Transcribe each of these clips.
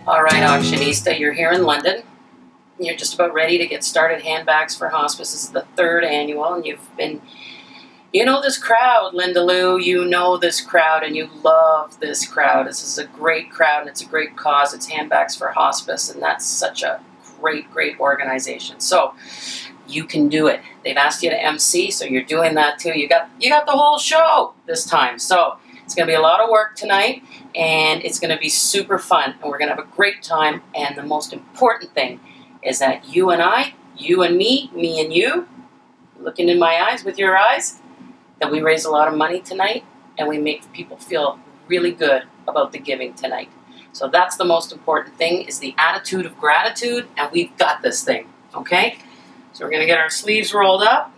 All right, auctionista, you're here in London. You're just about ready to get started. Handbags for Hospice. This is the 3rd annual, and you know this crowd, Linda Lou. You know this crowd, and you love this crowd. This is a great crowd, and it's a great cause. It's Handbags for Hospice, and that's such a great, great organization. So you can do it. They've asked you to MC, so you're doing that too. You got the whole show this time. So it's going to be a lot of work tonight, and it's going to be super fun, and we're going to have a great time. And the most important thing is that you and I, you and me and you, looking in my eyes with your eyes, that we raise a lot of money tonight, and we make people feel really good about the giving tonight. So that's the most important thing, is the attitude of gratitude, and we've got this thing, okay? So we're going to get our sleeves rolled up.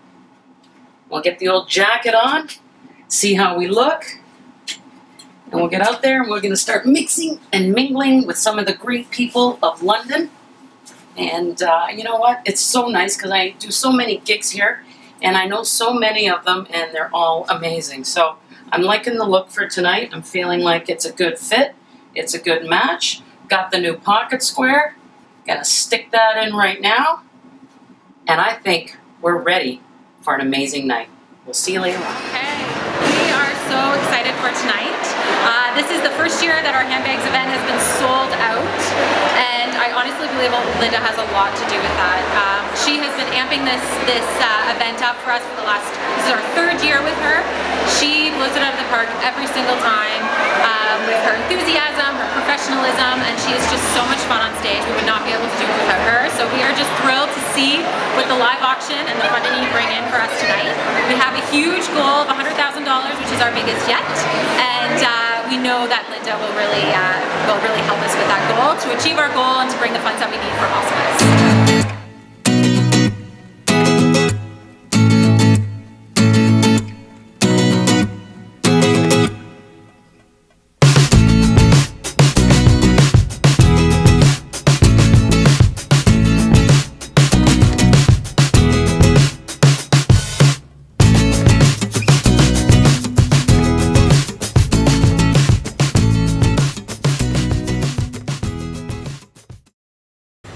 We'll get the old jacket on, see how we look. And we'll get out there and we're going to start mixing and mingling with some of the great people of London. And you know what? It's so nice because I do so many gigs here and I know so many of them and they're all amazing. So I'm liking the look for tonight. I'm feeling like it's a good fit. It's a good match. Got the new pocket square. Gonna stick that in right now. And I think we're ready for an amazing night. We'll see you later on. Okay, we are so excited for tonight. This is the first year that our handbags event has been sold out, and I honestly believe Linda has a lot to do with that. She has been amping this event up for us for the last, this is our 3rd year with her. She blows it out of the park every single time with her enthusiasm, her professionalism, and she is just so much fun on stage. We would not be able to do it without her, so we are just thrilled to see what the live auction and the funding you bring in for us tonight. We have a huge goal of $100,000, which is our biggest yet, and we know that Linda will really help us with that goal, to achieve our goal and to bring the funds that we need for Hospice.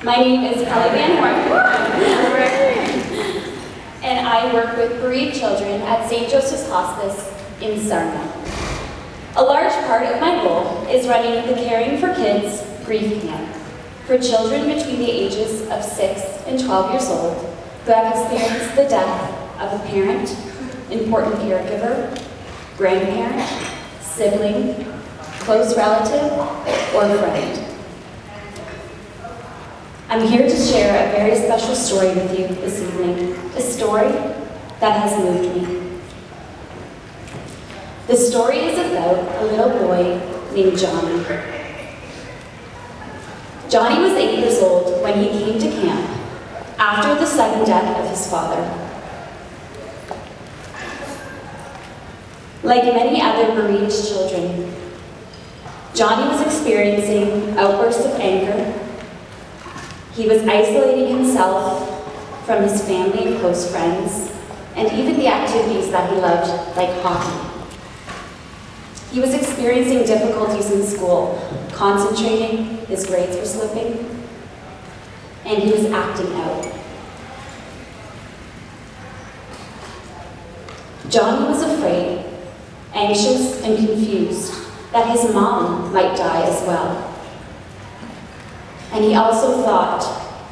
My name is Kelly Van Horn, and I work with bereaved children at St. Joseph's Hospice in Sarnia. A large part of my role is running the Caring for Kids Grief Camp for children between the ages of 6 and 12 years old who have experienced the death of a parent, important caregiver, grandparent, sibling, close relative, or friend. I'm here to share a very special story with you this evening, a story that has moved me. The story is about a little boy named Johnny. Johnny was 8 years old when he came to camp after the sudden death of his father. Like many other bereaved children, Johnny was experiencing outbursts of anger. He was isolating himself from his family and close friends, and even the activities that he loved, like hockey. He was experiencing difficulties in school, concentrating, his grades were slipping, and he was acting out. Johnny was afraid, anxious, and confused that his mom might die as well. And he also thought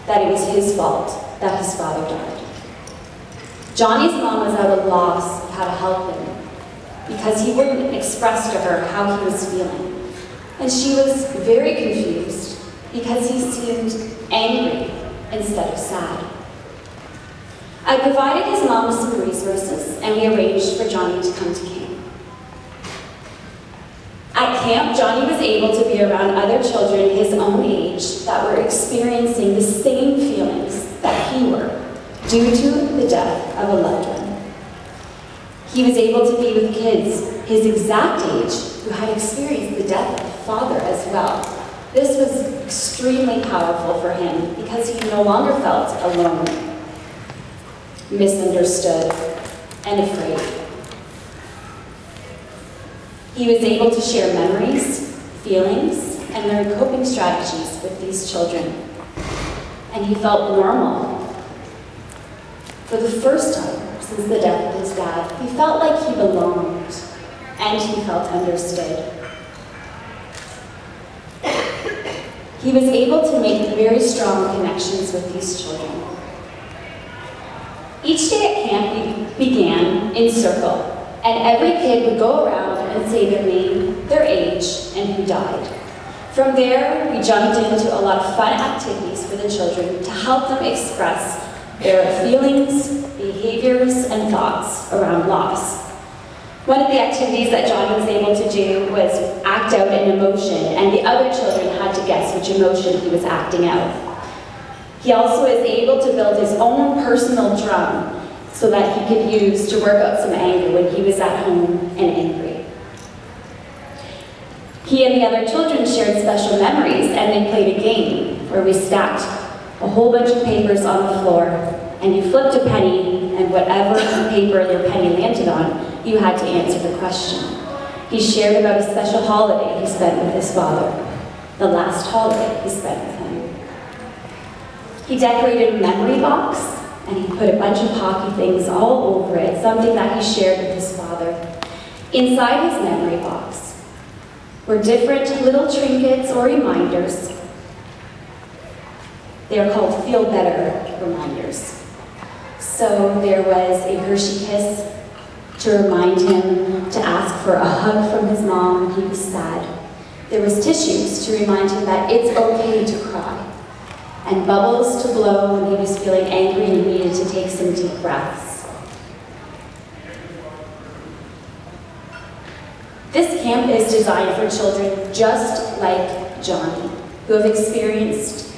that it was his fault that his father died. Johnny's mom was at a loss of how to help him because he wouldn't express to her how he was feeling. And she was very confused because he seemed angry instead of sad. I provided his mom with some resources and we arranged for Johnny to come to camp. At camp, Johnny was able to be around other children his own age that were experiencing the same feelings that he were due to the death of a loved one. He was able to be with kids his exact age who had experienced the death of a father as well. This was extremely powerful for him because he no longer felt alone, misunderstood, and afraid. He was able to share memories, feelings, and learn coping strategies with these children. And he felt normal. For the first time since the death of his dad, he felt like he belonged, and he felt understood. He was able to make very strong connections with these children. Each day at camp began in circle, and every kid would go around and say their name, their age, and who died. From there, we jumped into a lot of fun activities for the children to help them express their feelings, behaviors, and thoughts around loss. One of the activities that Johnny was able to do was act out an emotion, and the other children had to guess which emotion he was acting out. He also was able to build his own personal drum so that he could use to work out some anger when he was at home and angry. He and the other children shared special memories, and they played a game where we stacked a whole bunch of papers on the floor, and you flipped a penny, and whatever paper your penny landed on, you had to answer the question. He shared about a special holiday he spent with his father, the last holiday he spent with him. He decorated a memory box, and he put a bunch of hockey things all over it, something that he shared with his father. Inside his memory box were different little trinkets or reminders. They are called Feel Better reminders. So there was a Hershey kiss to remind him to ask for a hug from his mom when he was sad. There was tissues to remind him that it's okay to cry, and bubbles to blow when he was feeling angry and needed to take some deep breaths. This camp is designed for children just like Johnny, who have experienced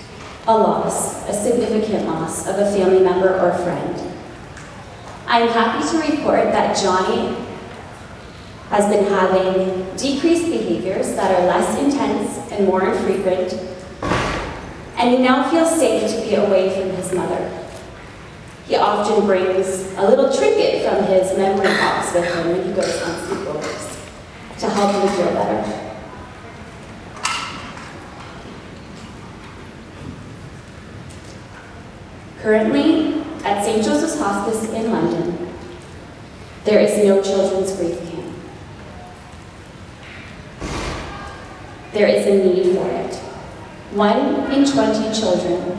a loss, a significant loss of a family member or friend. I'm happy to report that Johnny has been having decreased behaviors that are less intense and more infrequent, and he now feels safe to be away from his mother. He often brings a little trinket from his memory box with him when he goes on sleepovers to help him feel better. Currently, at St. Joseph's Hospice in London, there is no children's grief camp. There is a need for it. 1 in 20 children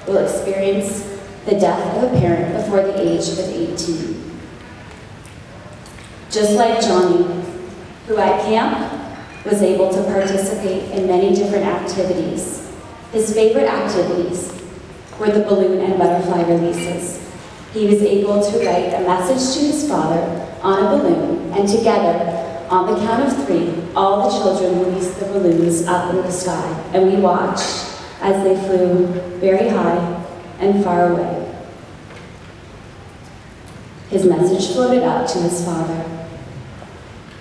will experience the death of a parent before the age of 18. Just like Johnny, who at camp was able to participate in many different activities. His favorite activities were the balloon and butterfly releases. He was able to write a message to his father on a balloon, and together, on the count of 3, all the children released the balloons up in the sky, and we watched as they flew very high and far away. His message floated up to his father.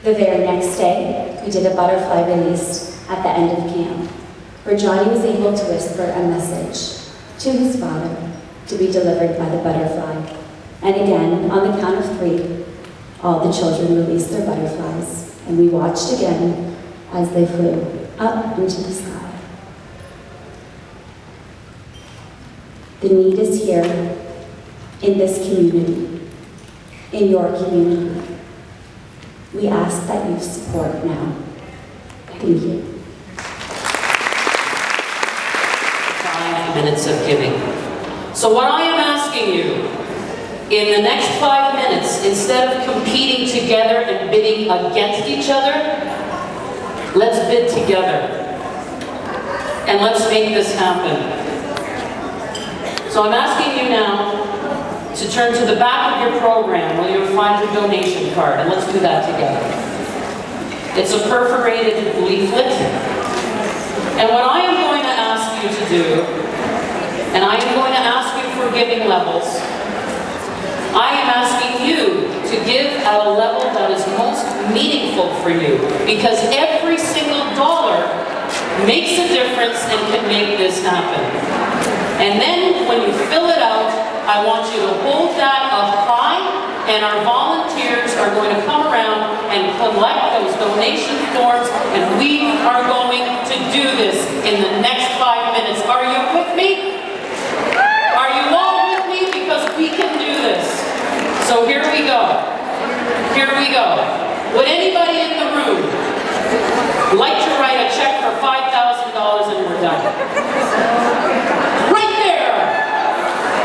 The very next day, we did a butterfly release at the end of camp, where Johnny was able to whisper a message to his father to be delivered by the butterfly. And again, on the count of 3, all the children released their butterflies, and we watched again as they flew up into the sky. The need is here in this community, in your community. We ask that you support now. Thank you. 5 minutes of giving. So what I am asking you, in the next 5 minutes, instead of competing together and bidding against each other, let's bid together. And let's make this happen. So I'm asking you now to turn to the back of your program where you'll find your donation card, and let's do that together. It's a perforated leaflet. And what I am going to ask you to do, and I am going to ask you for giving levels, I am asking you to give at a level that is most meaningful for you, because every single dollar makes a difference and can make this happen. And then when you fill it out, I want you to hold that up high, and our volunteers are going to come around and collect those donation forms, and we are going to do this in the next 5 minutes. Are you with me? Are you all with me? Because we can do this. So here we go. Here we go. Would anybody in the room like to write a check for $5,000 and we're done? Right there!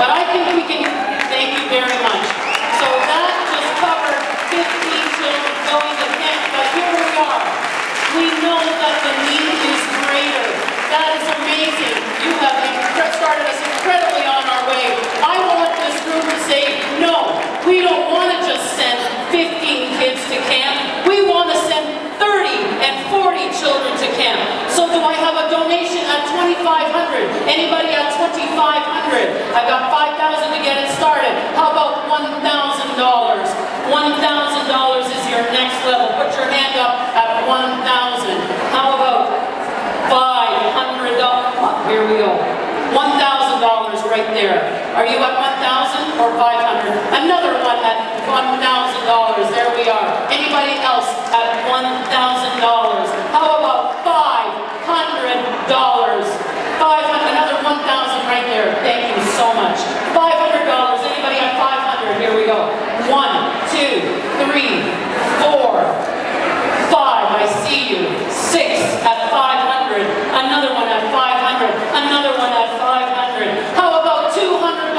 But I think we can, thank you very much. So that just covered 15 children going to camp, but here we are. We know that the need is greater. That is amazing. You have started us incredibly on our way. I want this group to say, no, we don't want to just send 15 kids to camp. We want to send 30 and 40 children to camp. So do I have a donation at $2,500? Anybody at $2,500? I've got $5,000 to get it started. How about $1,000? $1,000 is your next level. Put your hand up at $1,000. How about $500? Here we go. $1,000 right there. Are you at $1,000 or $500? Another one at $1,000. There we are. Anybody else at $1,000? How about $500? Another $1,000 right there. Thank you so much. $500. Anybody at $500? Here we go. 1, 2, 3, 4, 5. I see you. 6 at $500. Another one at $500. Another one at $500. How about $200?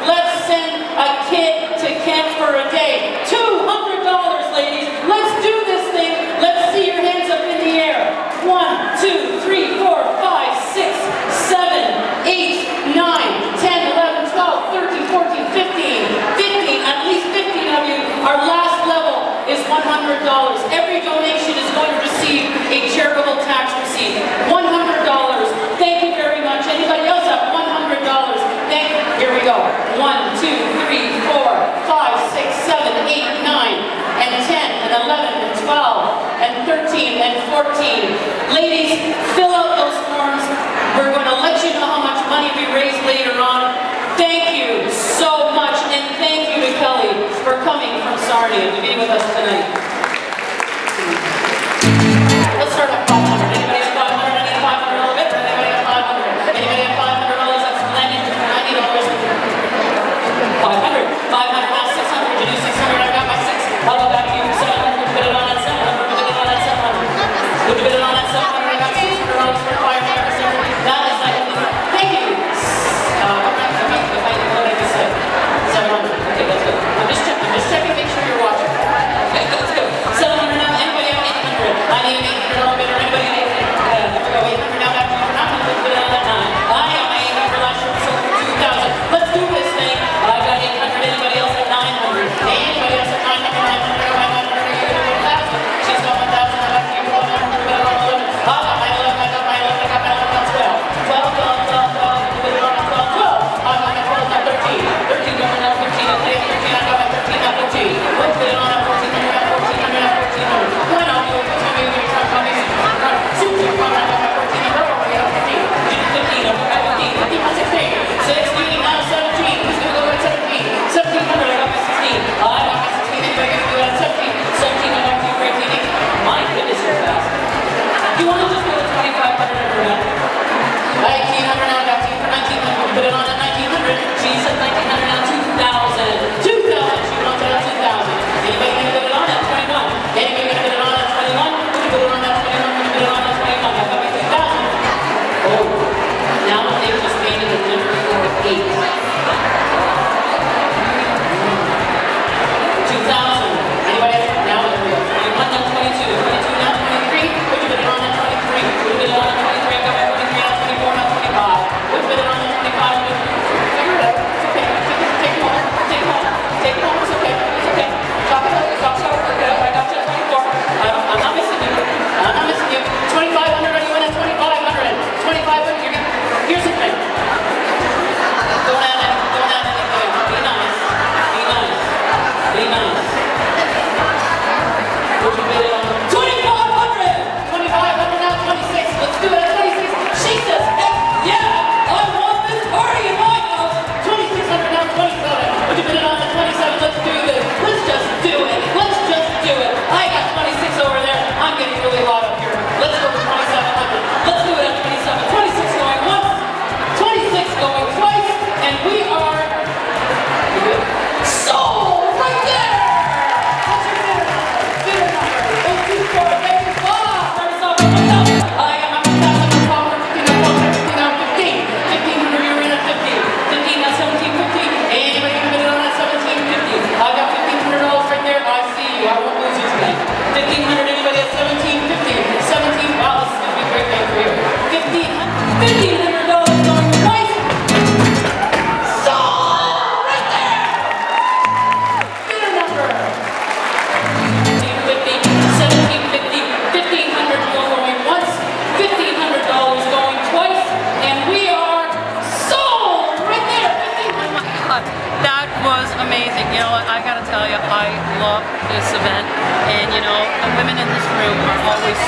Let's send a kid to camp for a day. $200, ladies. Let's do this thing. Let's see your hands up in the air. 1, 2, 3, 4, 5, 6, 7, 8, 9, 10, 11, 12, 13, 14, 15. 15, at least 15 of you. Our last level is $100. Every donation is going to receive a charitable tax receipt. $100. Thank you very much. Anybody else at $100? Here we go. 1, 2, 3, 4, 5, 6, 7, 8, 9, and 10, and 11, and 12, and 13, and 14. Ladies, fill out those forms. We're going to let you know how much money we raise later on. Thank you so much, and thank you to Kelly for coming from Sarnia to be with us tonight. Let's start at 500. Anybody at 500? I need 500 a little bit. Anybody at 500? Anybody at $500? That's plenty. I need always 500. 500. Now 600. You do 600. I've got my 6. How about that? You 700. Put it on at 700. Put it on at 700. Put it on at 700. I got $600 for 500. That is like, thank you. What did I say? 700. Okay, that's good. I'm just checking. Make sure you're watching. Okay, that's good.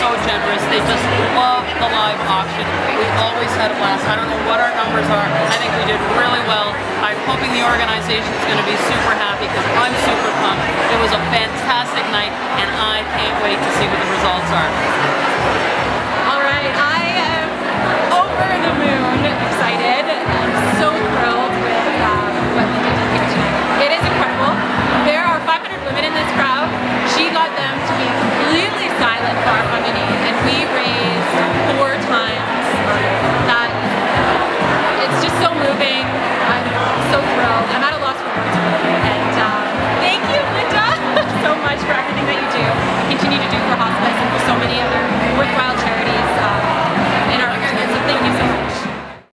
so generous. They just love the live auction. We always had a blast. I don't know what our numbers are. I think we did really well. I'm hoping the organization is going to be super happy because I'm super pumped. It was